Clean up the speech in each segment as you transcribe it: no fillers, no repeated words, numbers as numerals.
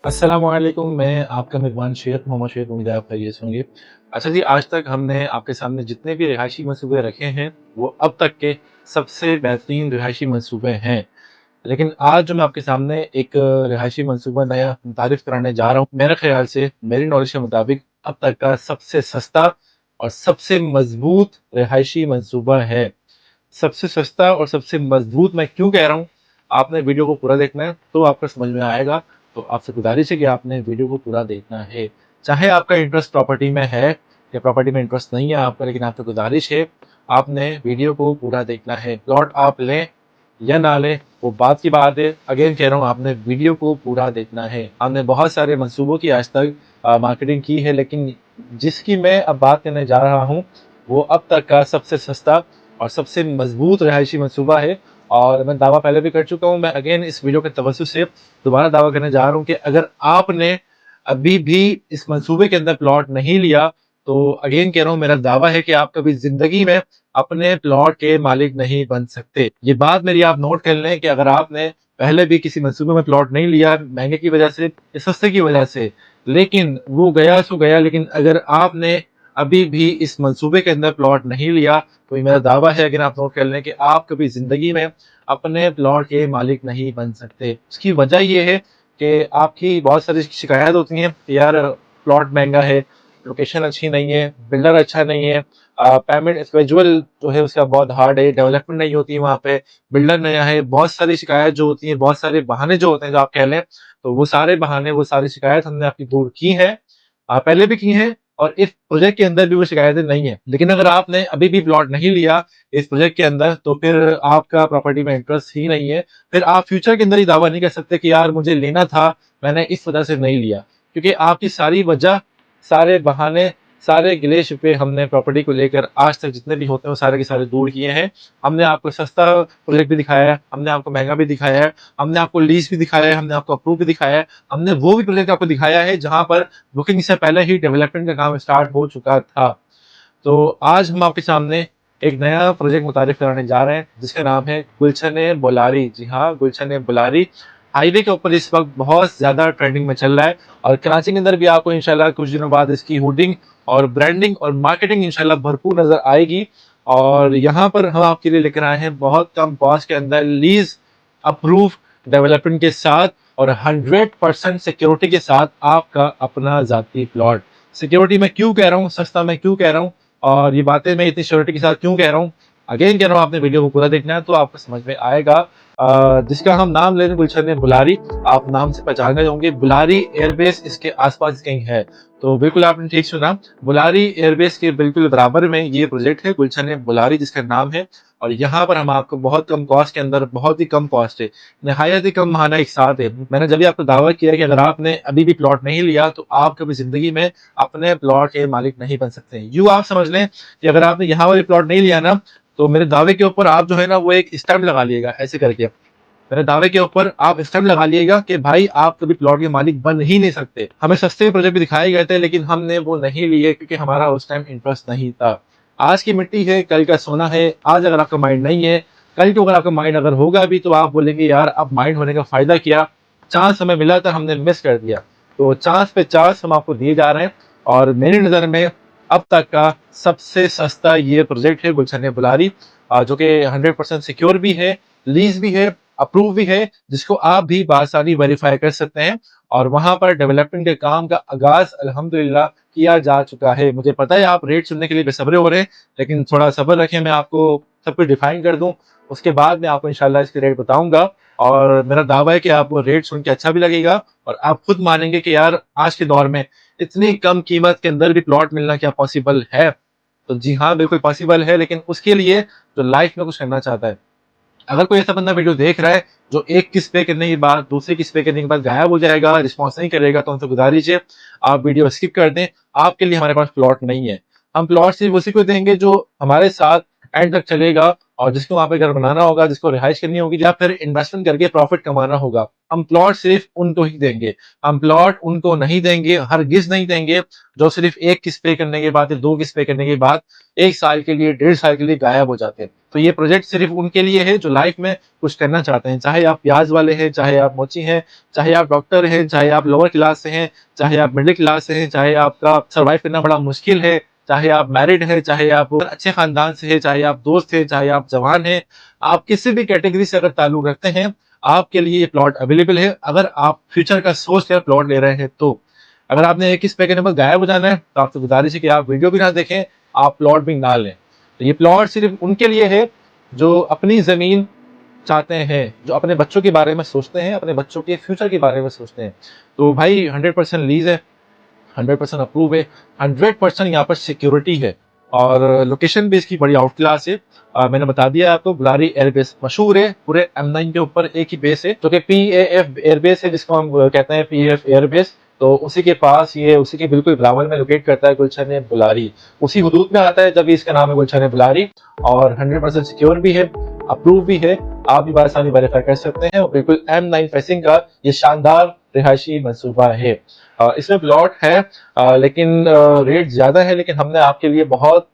अस्सलाम वालेकुम। मैं आपका मेज़बान शेख मोहम्मद शेख, उम्मीद है आप खैरियत से होंगे। अच्छा जी, आज तक हमने आपके सामने जितने भी रिहायशी मंसूबे रखे हैं, वो अब तक के सबसे बेहतरीन रिहायशी मंसूबे हैं। लेकिन आज जो मैं आपके सामने एक रिहायशी मंसूबा नया मुतारिफ़ कराने जा रहा हूँ, मेरे ख़्याल से, मेरी नॉलेज के मुताबिक अब तक का सबसे सस्ता और सबसे मज़बूत रिहायशी मंसूबा है। सबसे सस्ता और सबसे मज़बूत मैं क्यों कह रहा हूँ, आपने वीडियो को पूरा देखना है, तो आपको समझ में आएगा। तो आपसे गुज़ारिश है कि आपने वीडियो को पूरा देखना है। चाहे आपका इंटरेस्ट प्रॉपर्टी में है या प्रॉपर्टी में इंटरेस्ट नहीं है आपका, लेकिन आपसे गुज़ारिश है, आपने वीडियो को पूरा देखना है। प्लॉट आप लें या ना लें, वो बात की बात है। अगेन कह रहा हूँ, आपने वीडियो को पूरा देखना है। हमने बहुत सारे मंसूबों की आज तक मार्केटिंग की है, लेकिन जिसकी मैं अब बात करने जा रहा हूँ, वो अब तक का सबसे सस्ता और सबसे मजबूत रहायशी मंसूबा है। और मैं दावा पहले भी कर चुका हूँ, मैं अगेन इस वीडियो के तवज्जुह से दोबारा दावा करने जा रहा हूँ कि अगर आपने अभी भी इस मंसूबे के अंदर प्लॉट नहीं लिया, तो अगेन कह रहा हूँ, मेरा दावा है कि आप कभी जिंदगी में अपने प्लॉट के मालिक नहीं बन सकते। ये बात मेरी आप नोट कर लें कि अगर आपने पहले भी किसी मंसूबे में प्लॉट नहीं लिया, महंगे की वजह से या सस्ते की वजह से, लेकिन वो गया सो गया, लेकिन अगर आपने अभी भी इस मंसूबे के अंदर प्लॉट नहीं लिया, तो ये मेरा दावा है, अगर आप नोट कर लें, कि आप कभी जिंदगी में अपने प्लॉट के मालिक नहीं बन सकते। उसकी वजह ये है कि आपकी बहुत सारी शिकायत होती हैं, यार प्लॉट महंगा है, लोकेशन अच्छी नहीं है, बिल्डर अच्छा नहीं है, पेमेंट विजुअल जो है उसका बहुत हार्ड है, डेवलपमेंट नहीं होती है वहाँ पे, बिल्डर नया है। बहुत सारी शिकायत जो होती है, बहुत सारे बहाने जो होते हैं, जो आप कह लें, तो वो सारे बहाने, वो सारी शिकायत हमने आपकी दूर की है, पहले भी की है, और इस प्रोजेक्ट के अंदर भी वो शिकायतें नहीं है। लेकिन अगर आपने अभी भी प्लॉट नहीं लिया इस प्रोजेक्ट के अंदर, तो फिर आपका प्रॉपर्टी में इंटरेस्ट ही नहीं है। फिर आप फ्यूचर के अंदर ही दावा नहीं कर सकते कि यार मुझे लेना था, मैंने इस वजह से नहीं लिया, क्योंकि आपकी सारी वजह, सारे बहाने, सारे गिले शिकवे हमने प्रॉपर्टी को लेकर आज तक जितने भी होते हैं वो सारे के सारे दूर किए हैं। हमने आपको सस्ता प्रोजेक्ट भी दिखाया है, हमने आपको महंगा भी दिखाया है, हमने आपको लीज भी दिखाया है, हमने आपको अप्रूव भी दिखाया है, हमने वो भी प्रोजेक्ट आपको दिखाया है जहां पर बुकिंग से पहले ही डेवलपमेंट का काम स्टार्ट हो चुका था। तो आज हम आपके सामने एक नया प्रोजेक्ट मुतारिफ कराने जा रहे हैं, जिसका नाम है गुलशन बुलारी। जी हाँ, गुलशन बुलारी हाईवे के ऊपर इस वक्त बहुत ज्यादा ट्रेंडिंग में चल रहा है, और कराची के अंदर भी आपको इंशाल्लाह कुछ दिनों बाद इसकी हुडिंग और ब्रांडिंग और मार्केटिंग इंशाल्लाह भरपूर नजर आएगी। और यहाँ पर हम आपके लिए लेकर आए हैं बहुत कम कॉस्ट के अंदर, लीज अप्रूव डेवलपमेंट के साथ, और 100% सिक्योरिटी के साथ आपका अपना जाती प्लॉट। सिक्योरिटी मैं क्यों कह रहा हूँ, सस्ता मैं क्यों कह रहा हूँ, और ये बातें मैं इतनी श्योरिटी के साथ क्यों कह रहा हूँ, अगेन कह रहा हूँ, आपने वीडियो को पूरा देखना है तो आपको समझ में आएगा। जिसका हम नाम ले रहे हैं गुलशन बुलारी, आप नाम से पहचान गए होंगे। बुलारी एयरबेस इसके आसपास कहीं है, तो बिल्कुल आपने ठीक सुना, बुलारी एयरबेस के बिल्कुल बराबर में ये प्रोजेक्ट है, गुलशन बुलारी जिसका नाम है। और यहाँ पर हम आपको बहुत कम कॉस्ट के अंदर, बहुत ही कम कॉस्ट है, नहायत ही कम महाना एक साथ है। मैंने जब भी आपको दावा किया कि अगर आपने अभी भी प्लॉट नहीं लिया, तो आप कभी जिंदगी में अपने प्लॉट के मालिक नहीं बन सकते। यूं आप समझ लें कि अगर आपने यहाँ वाले प्लॉट नहीं लिया ना, तो मेरे दावे के ऊपर आप जो है ना, वो एक स्टैम्प लगा लिएगा ऐसे करके, मेरे दावे के ऊपर आप स्टैम्प लगा लिएगा कि भाई आप कभी प्लॉट के मालिक बन ही नहीं सकते। हमें सस्ते प्रोजेक्ट भी दिखाए गए थे, लेकिन हमने वो नहीं लिए, क्योंकि हमारा उस टाइम इंटरेस्ट नहीं था। आज की मिट्टी है, कल का सोना है। आज अगर आपका माइंड नहीं है, कल को अगर आपका माइंड अगर होगा भी, तो आप बोलेंगे यार अब माइंड होने का फायदा क्या, चांस हमें मिला था, हमने मिस कर दिया। तो चांस पे चांस हम आपको दिए जा रहे हैं, और मेरी नज़र में अब तक का सबसे सस्ता ये प्रोजेक्ट है गुलशन बुलारी, जो कि 100% सिक्योर भी है, लीज भी है, अप्रूव भी है, जिसको आप भी बासानी वेरीफाई कर सकते हैं। और वहां पर डेवलपमेंट के काम का आगाज अल्हम्दुलिल्लाह किया जा चुका है। मुझे पता है आप रेट सुनने के लिए बेसब्रे हो रहे हैं, लेकिन थोड़ा सब्र रखें, मैं आपको सब कुछ डिफाइन कर दूं, उसके बाद मैं आपको इंशाल्लाह इसके रेट बताऊंगा। और मेरा दावा है कि आपको रेट सुन के अच्छा भी लगेगा, और आप खुद मानेंगे कि यार आज के दौर में इतनी कम कीमत के अंदर भी प्लॉट मिलना क्या पॉसिबल है। तो जी हाँ, बिल्कुल पॉसिबल है, लेकिन उसके लिए जो लाइफ में कुछ करना चाहता है। अगर कोई ऐसा बंदा वीडियो देख रहा है जो एक किस पे करने के बाद, दूसरे किस पे करने के बाद गायब हो जाएगा, रिस्पॉन्स नहीं करेगा, तो उनसे गुजारिश है आप वीडियो स्किप कर दें। आपके लिए हमारे पास प्लॉट नहीं है। हम प्लॉट सिर्फ उसी को देंगे जो हमारे साथ एंड तक चलेगा, और जिसको वहां पे घर बनाना होगा, जिसको रिहाइश करनी होगी, या फिर इन्वेस्टमेंट करके प्रॉफिट कमाना होगा। हम प्लॉट सिर्फ उनको ही देंगे। हम प्लॉट उनको नहीं देंगे, हरगिज नहीं देंगे, जो सिर्फ एक किस्त पे करने के बाद या दो किस्त पे करने के बाद 1 साल के लिए, 1.5 साल के लिए गायब हो जाते हैं। तो ये प्रोजेक्ट सिर्फ उनके लिए है जो लाइफ में कुछ करना चाहते हैं, चाहे आप प्याज वाले हैं, चाहे आप मोची हैं, चाहे आप डॉक्टर हैं, चाहे आप लोअर क्लास से हैं, चाहे आप मिडिल क्लास से हैं, चाहे आपका सर्वाइव करना बड़ा मुश्किल है, चाहे आप मैरिड हैं, चाहे आप अच्छे खानदान से हैं, चाहे आप दोस्त हैं, चाहे आप जवान हैं, आप किसी भी कैटेगरी से अगर ताल्लुक रखते हैं, आपके लिए ये प्लॉट अवेलेबल है। अगर आप फ्यूचर का सोच कर प्लॉट ले रहे हैं तो अगर आपने एक इस पैकेज नंबर गायब हो जाना है तो आपसे गुजारिश है कि आप वीडियो भी ना देखें, आप प्लॉट भी ना लें। तो ये प्लॉट सिर्फ उनके लिए है जो अपनी जमीन चाहते हैं, जो अपने बच्चों के बारे में सोचते हैं, अपने बच्चों के फ्यूचर के बारे में सोचते हैं। तो भाई 100% लीज है, 100% अप्रूव है, 100% यहाँ पर सिक्योरिटी है और लोकेशन भी इसकी बड़ी आउट क्लास है। मैंने बता दिया आपको, बुलारी एयरबेस मशहूर है, पूरे M9 के ऊपर एक ही बेस है जो कि PAF एयरबेस है, जिसको हम कहते हैं PAF एयरबेस। तो उसी के पास ये, उसी के बिल्कुल बराबर में लोकेट करता है गुलशन ए बुलारी, उसी हदूद में आता है, जब इसका नाम है गुलशन ए बुलारी। और 100% सिक्योर भी है, अप्रूव भी है, आप भी आसानी वेरीफाई कर सकते हैं। और बिल्कुल M9 फेसिंग का ये शानदार रिहायशी मंसूबा है। इसमें प्लॉट है लेकिन रेट ज्यादा है, लेकिन हमने आपके लिए बहुत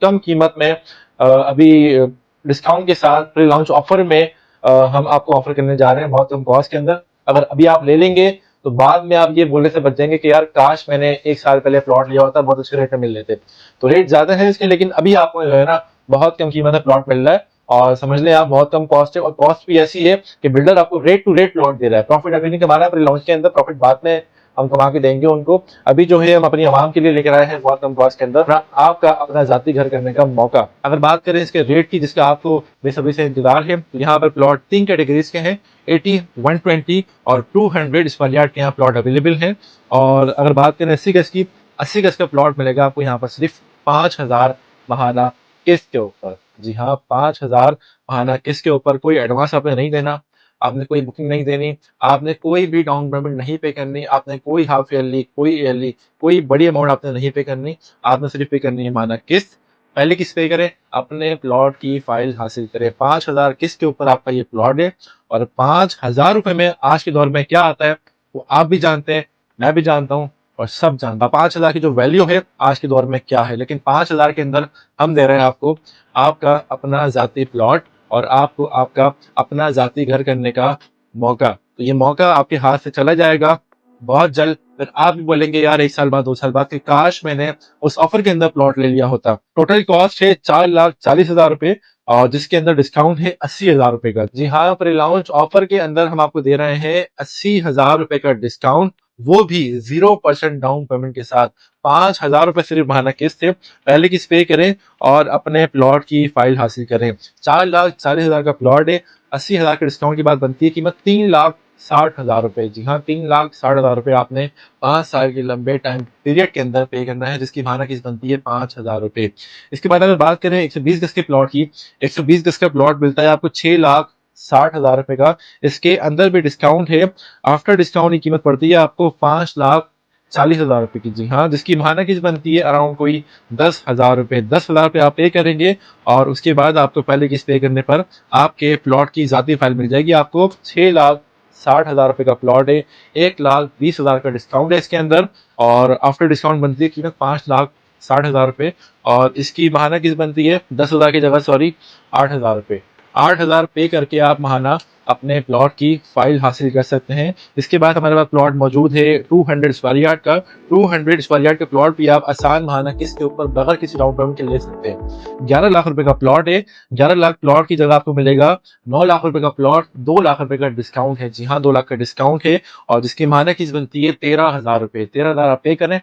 कम कीमत में अभी डिस्काउंट के साथ प्री लॉन्च ऑफर में हम आपको ऑफर करने जा रहे हैं बहुत कम कॉस्ट के अंदर। अगर अभी आप ले लेंगे तो बाद में आप ये बोलने से बच जाएंगे कि यार काश मैंने एक साल पहले प्लॉट लिया होता, बहुत अच्छे रेट में मिल लेते। तो रेट ज्यादा है इसके, लेकिन अभी आपको जो है ना बहुत कम कीमत में प्लॉट मिल रहा है और समझ लें आप बहुत कम कॉस्ट है। और कॉस्ट भी ऐसी है कि बिल्डर आपको रेट टू रेट प्लॉट दे रहा है। प्रॉफिट अभी नहीं कमा रहा है, प्री लॉन्च के अंदर प्रॉफिट बाद में हम कमा के देंगे उनको। अभी जो है हम अपनी आवाम के लिए लेकर आए हैं बहुत कम कॉस्ट के अंदर आपका अपना जाती घर करने का मौका। अगर बात करें इसके रेट की, जिसका आपको बेसब्री से इंतजार है, तो यहाँ पर प्लॉट 3 कैटेगरीज के हैं, 80, 120 और 200 स्क्वायर यार्ड के यहाँ प्लॉट अवेलेबल हैं। और अगर बात करें 80 गज की, 80 गज का प्लॉट मिलेगा आपको यहाँ पर सिर्फ 5,000 महाना किस्त के ऊपर। जी हाँ, 5,000 महाना किस्त के ऊपर। कोई एडवांस आपने नहीं देना, आपने कोई बुकिंग नहीं देनी, आपने कोई भी डाउन पेमेंट नहीं पे करनी, आपने कोई हाफ ईयरली, कोई ईयरली, कोई बड़ी अमाउंट आपने नहीं पे करनी। आपने सिर्फ पे करनी है माना किस्त। पहले किस्त पे करें, अपने प्लॉट की फाइल हासिल करें। 5,000 किस्त के ऊपर आपका ये प्लॉट है। और 5,000 रुपए में आज के दौर में क्या आता है वो आप भी जानते हैं, मैं भी जानता हूँ और सब जानता। 5,000 की जो वैल्यू है आज के दौर में क्या है, लेकिन 5,000 के अंदर हम दे रहे हैं आपको आपका अपना जाती प्लॉट और आपको आपका अपना जाती घर करने का मौका। तो ये मौका आपके हाथ से चला जाएगा बहुत जल्द। फिर आप भी बोलेंगे यार 1 साल बाद, 2 साल बाद कि काश मैंने उस ऑफर के अंदर प्लॉट ले लिया होता। टोटल कॉस्ट है 4,40,000 रुपए और जिसके अंदर डिस्काउंट है 80,000 रुपए का। जी हाँ, प्री लॉन्च ऑफर के अंदर हम आपको दे रहे हैं 80,000 रुपए का डिस्काउंट, वो भी 0% डाउन पेमेंट के साथ। 5,000 रुपए सिर्फ महाना किस्त है, पहले किस्त पे करें और अपने प्लॉट की फाइल हासिल करें। 4,40,000 का प्लॉट है, 80,000 के डिस्काउंट की बात बनती है कीमत 3,60,000 रुपए। जी हाँ, 3,60,000 रुपए आपने 5 साल के लंबे टाइम पीरियड के अंदर पे करना है, जिसकी महाना किस्त बनती है 5,000 रुपए। इसके बाद अगर बात करें 120 गज के प्लॉट की, 120 गज का प्लॉट मिलता है आपको 6,60,000 रुपए का। इसके अंदर भी डिस्काउंट है, आफ्टर डिस्काउंट की कीमत पड़ती है आपको 5,40,000 रुपए की। जी हाँ, जिसकी महाना किस्त बनती है अराउंड कोई 10,000 रुपए। 10,000 रुपए आप पे करेंगे और उसके बाद आपको पहले किस्त पे करने पर आपके प्लॉट की जाती फाइल मिल जाएगी। आपको 6,60,000 रुपए का प्लॉट है, 1,20,000 का डिस्काउंट है इसके अंदर और आफ्टर डिस्काउंट बनती है कीमत 5,60,000 रुपए। और इसकी महाना किस्त बनती है 10,000 की जगह सॉरी 8,000 रुपए। 8,000 पे करके आप महाना अपने प्लॉट की फाइल हासिल कर सकते हैं। इसके बाद हमारे पास प्लॉट मौजूद है 200 स्क्वायर यार्ड का। 200 स्क्वायर यार्ड का प्लॉट भी आप आसान महाना किस्त के ऊपर बगैर किसी डाउन पेमेंट के ले सकते हैं। 11 लाख रुपए का प्लॉट है। 11 लाख प्लॉट की जगह आपको मिलेगा 9 लाख रुपए का प्लॉट। 2 लाख रुपए का डिस्काउंट है। जी हाँ, 2 लाख का डिस्काउंट है और जिसकी महाना किस्त बनती है 13,000 रुपए। 13,000 आप पे करें,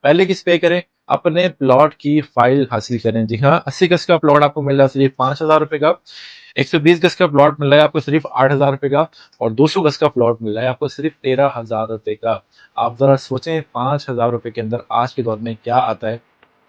पहले किस्त पे करें, अपने प्लॉट की फाइल हासिल करें। जी हाँ, 80 गज का प्लॉट आपको मिल रहा है सिर्फ 5,000 रुपए का। 120 गज का प्लॉट मिल रहा है आपको सिर्फ 8,000 रुपए का और 200 गज का प्लॉट मिल रहा है आपको सिर्फ 13,000 रुपए का। आप जरा सोचें 5,000 रुपए के अंदर आज के दौर में क्या आता है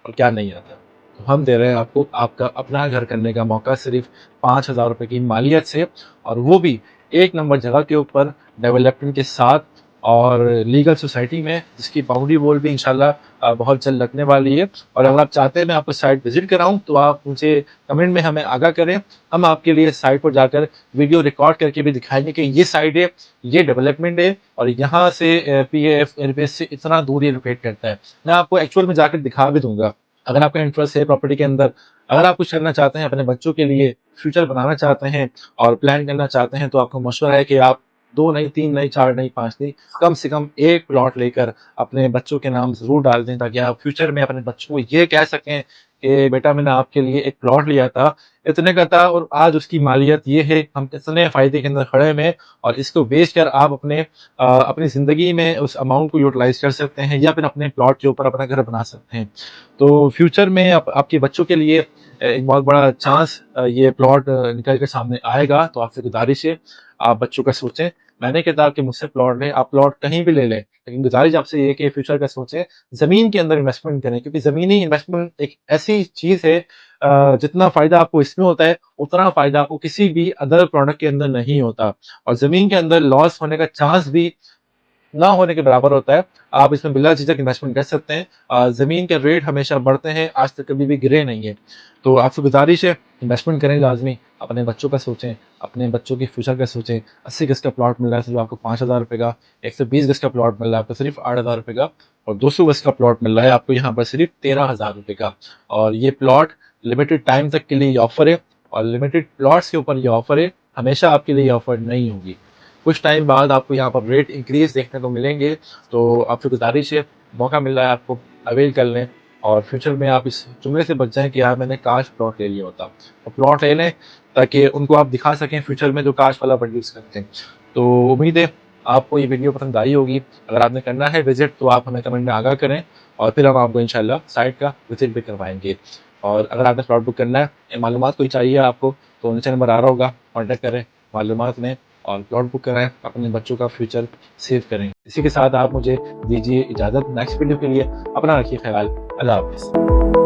और क्या नहीं आता। तो हम दे रहे हैं आपको आपका अपना घर करने का मौका सिर्फ 5,000 रुपए की मालियत से, और वो भी एक नंबर जगह के ऊपर डेवलपमेंट के साथ और लीगल सोसाइटी में, जिसकी बाउंड्री वॉल भी इंशाल्लाह बहुत जल्द लगने वाली है। और अगर आप चाहते हैं मैं आपको साइट विजिट कराऊं तो आप मुझे कमेंट में हमें आगाह करें, हम आपके लिए साइट पर जाकर वीडियो रिकॉर्ड करके भी दिखाएंगे कि ये साइट है, ये डेवलपमेंट है और यहाँ से PAF एयरबेस से इतना दूर ये लोकेट करता है। मैं आपको एक्चुअल में जाकर दिखा भी दूंगा। अगर आपका इंटरेस्ट है प्रॉपर्टी के अंदर, अगर आप कुछ करना चाहते हैं अपने बच्चों के लिए, फ्यूचर बनाना चाहते हैं और प्लान करना चाहते हैं, तो आपको मशवरा है कि आप 2 नहीं, 3 नहीं, 4 नहीं, 5 नहीं, कम से कम 1 प्लॉट लेकर अपने बच्चों के नाम ज़रूर डाल दें, ताकि आप फ्यूचर में अपने बच्चों को ये कह सकें कि बेटा मैंने आपके लिए एक प्लॉट लिया था, इतने का था और आज उसकी मालियत ये है, हम इतने फ़ायदे के अंदर खड़े हैं और इसको बेचकर आप अपनी ज़िंदगी में उस अमाउंट को यूटिलाइज़ कर सकते हैं या फिर अपने प्लॉट के ऊपर अपना घर बना सकते हैं। तो फ्यूचर में आपके बच्चों के लिए एक बहुत बड़ा चांस ये प्लॉट निकल के सामने आएगा, तो आपसे गुज़ारिश है आप बच्चों का सोचें। मैंने क्या कहा कि मुझसे प्लॉट लें, आप प्लॉट कहीं भी ले लें, लेकिन गुज़ारिश आपसे ये है कि फ्यूचर का सोचें, ज़मीन के अंदर इन्वेस्टमेंट करें, क्योंकि ज़मीनी इन्वेस्टमेंट एक ऐसी चीज़ है जितना फ़ायदा आपको इसमें होता है, उतना फ़ायदा आपको किसी भी अदर प्रोडक्ट के अंदर नहीं होता और ज़मीन के अंदर लॉस होने का चांस भी ना होने के बराबर होता है। आप इसमें बिला झिझक इन्वेस्टमेंट कर सकते हैं। ज़मीन के रेट हमेशा बढ़ते हैं, आज तक कभी भी गिरे नहीं हैं। तो आपसे गुज़ारिश है, इन्वेस्टमेंट करें लाज़मी, अपने बच्चों का सोचें, अपने बच्चों के फ्यूचर का सोचें। 80 गज़ का प्लॉट मिल रहा है सिर्फ़ आपको ₹5000 का, 120 गज़ का प्लॉट मिल रहा है आपको सिर्फ़ ₹8000 का और 200 गज़ का प्लॉट मिल रहा है आपको यहाँ पर सिर्फ़ ₹13000 का। और ये प्लॉट लिमिटेड टाइम तक के लिए ये ऑफ़र है और लिमिटेड प्लॉट्स के ऊपर ये ऑफ़र है, हमेशा आपके लिए ये ऑफ़र नहीं होगी। कुछ टाइम बाद आपको यहाँ पर रेट इंक्रीज़ देखने को मिलेंगे, तो आपसे गुज़ारिश है, मौका मिल रहा है आपको, अवेल कर लें और फ्यूचर में आप इस जुमले से बच जाएँ कि यार मैंने काश प्लॉट ले लिया होता। तो प्लॉट ले लें ताकि उनको आप दिखा सकें फ्यूचर में जो काश वाला प्रोड्यूस करते हैं। तो उम्मीद है आपको ये वीडियो पसंद आई होगी। अगर आपने करना है विज़िट तो आप हमें कमेंट में आगाह करें और फिर हम आपको इंशाल्लाह साइट का विज़िट भी करवाएँगे। और अगर आपने प्लॉट बुक करना है, मालूमात कोई चाहिए आपको, तो नीचे नंबर आ रहा होगा, कॉन्टैक्ट करें, मालूमात लें और प्लॉट बुक कराएँ, अपने बच्चों का फ्यूचर सेव करें। इसी के साथ आप मुझे दीजिए इजाज़त, नेक्स्ट वीडियो के लिए अपना रखिए ख़्याल। अल्लाह हाफ़िज़।